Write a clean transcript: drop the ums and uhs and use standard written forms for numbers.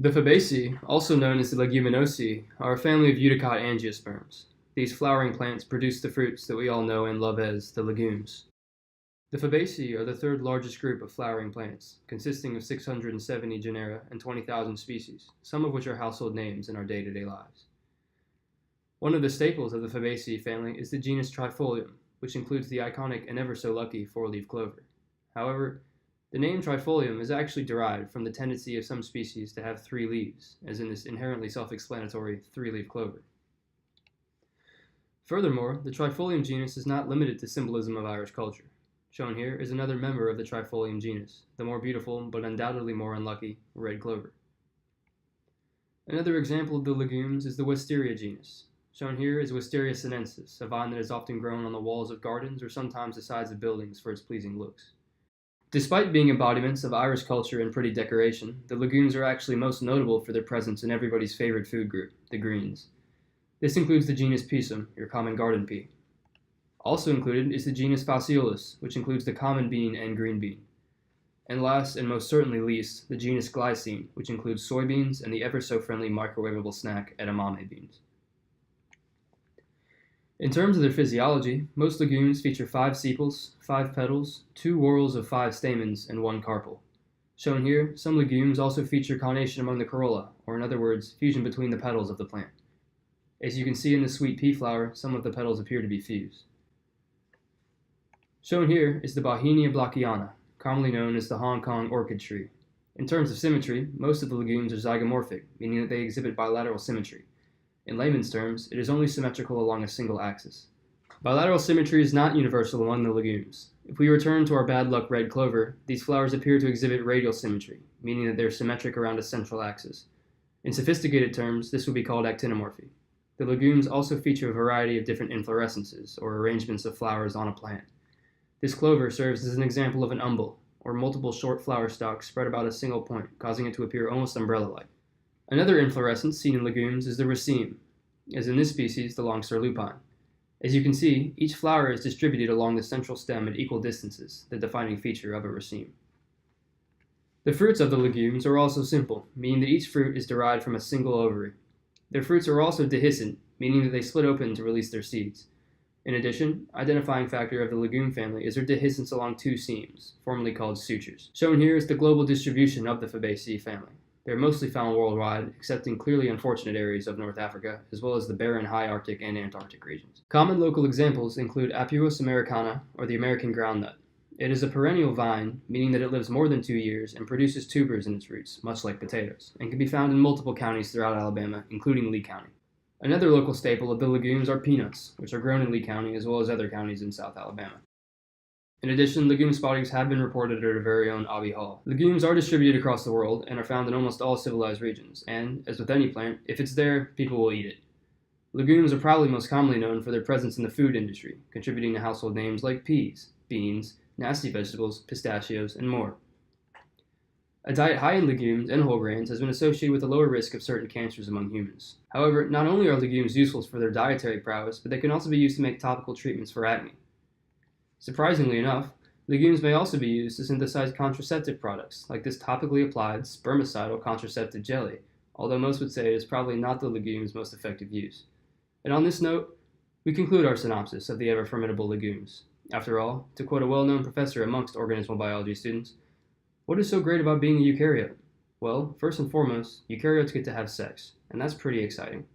The Fabaceae, also known as the Leguminosae, are a family of eudicot angiosperms. These flowering plants produce the fruits that we all know and love as the legumes. The Fabaceae are the third largest group of flowering plants, consisting of 670 genera and 20,000 species, some of which are household names in our day-to-day lives. One of the staples of the Fabaceae family is the genus Trifolium, which includes the iconic and ever so lucky four-leaf clover. However, the name trifolium is actually derived from the tendency of some species to have three leaves, as in this inherently self-explanatory three-leaf clover. Furthermore, the trifolium genus is not limited to symbolism of Irish culture. Shown here is another member of the trifolium genus, the more beautiful but undoubtedly more unlucky red clover. Another example of the legumes is the wisteria genus. Shown here is Wisteria sinensis, a vine that is often grown on the walls of gardens or sometimes the sides of buildings for its pleasing looks. Despite being embodiments of Irish culture and pretty decoration, the legumes are actually most notable for their presence in everybody's favorite food group, the greens. This includes the genus Pisum, your common garden pea. Also included is the genus Phaseolus, which includes the common bean and green bean. And last, and most certainly least, the genus Glycine, which includes soybeans and the ever-so-friendly microwavable snack edamame beans. In terms of their physiology, most legumes feature 5 sepals, 5 petals, 2 whorls of 5 stamens, and 1 carpel. Shown here, some legumes also feature carnation among the corolla, or in other words, fusion between the petals of the plant. As you can see in the sweet pea flower, some of the petals appear to be fused. Shown here is the Bauhinia blackiana, commonly known as the Hong Kong orchid tree. In terms of symmetry, most of the legumes are zygomorphic, meaning that they exhibit bilateral symmetry. In layman's terms, it is only symmetrical along a single axis. Bilateral symmetry is not universal among the legumes. If we return to our bad luck red clover, these flowers appear to exhibit radial symmetry, meaning that they are symmetric around a central axis. In sophisticated terms, this would be called actinomorphy. The legumes also feature a variety of different inflorescences, or arrangements of flowers on a plant. This clover serves as an example of an umbel, or multiple short flower stalks spread about a single point, causing it to appear almost umbrella-like. Another inflorescence seen in legumes is the raceme, as in this species, the longstar lupine. As you can see, each flower is distributed along the central stem at equal distances, the defining feature of a raceme. The fruits of the legumes are also simple, meaning that each fruit is derived from a single ovary. Their fruits are also dehiscent, meaning that they split open to release their seeds. In addition, identifying factor of the legume family is their dehiscence along 2 seams, formerly called sutures. Shown here is the global distribution of the Fabaceae family. They are mostly found worldwide, except in clearly unfortunate areas of North Africa, as well as the barren high Arctic and Antarctic regions. Common local examples include Apius americana, or the American groundnut. It is a perennial vine, meaning that it lives more than 2 years and produces tubers in its roots, much like potatoes, and can be found in multiple counties throughout Alabama, including Lee County. Another local staple of the legumes are peanuts, which are grown in Lee County as well as other counties in South Alabama. In addition, legume spottings have been reported at our very own Abbey Hall. Legumes are distributed across the world and are found in almost all civilized regions, and, as with any plant, if it's there, people will eat it. Legumes are probably most commonly known for their presence in the food industry, contributing to household names like peas, beans, nasty vegetables, pistachios, and more. A diet high in legumes and whole grains has been associated with a lower risk of certain cancers among humans. However, not only are legumes useful for their dietary prowess, but they can also be used to make topical treatments for acne. Surprisingly enough, legumes may also be used to synthesize contraceptive products, like this topically applied spermicidal contraceptive jelly, although most would say it is probably not the legume's most effective use. And on this note, we conclude our synopsis of the ever-formidable legumes. After all, to quote a well-known professor amongst organismal biology students, what is so great about being a eukaryote? Well, first and foremost, eukaryotes get to have sex, and that's pretty exciting.